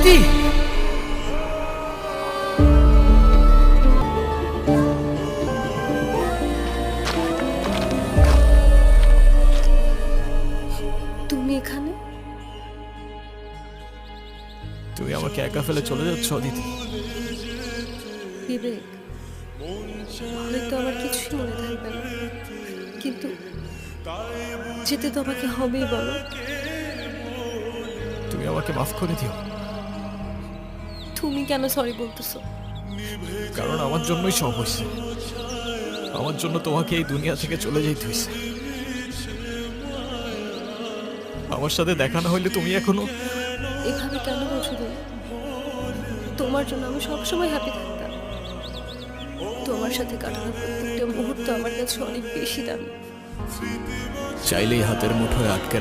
অদিতি, তুমি এখানে? তুমি আমাকে একা ফেলে চলে যাচ্ছ অদিতি? বিবেক, হয়তো আমার কিছুই মনে থাকবে না, কিন্তু যেতে তো আমাকে হবেই। বলো, তুমি আমাকে মাফ করে দিও, তুমি কেন সরি বলতেছো? কারণ আমার জন্যই সব হয়েছে। আমার জন্য তোমাকে এই দুনিয়া থেকে চলে যেতে হয়েছে। আমার সাথে দেখা না হইলে তুমি এখনো... এভাবে কেন বলছো তুমি? তোমার জন্য আমি সবসময় হ্যাপি থাকতাম। তোমার সাথে কাটানো প্রত্যেকটা মুহূর্ত আমার কাছে অনেক বেশি দামি। চাইলেই হাতের মুঠোয় আটকে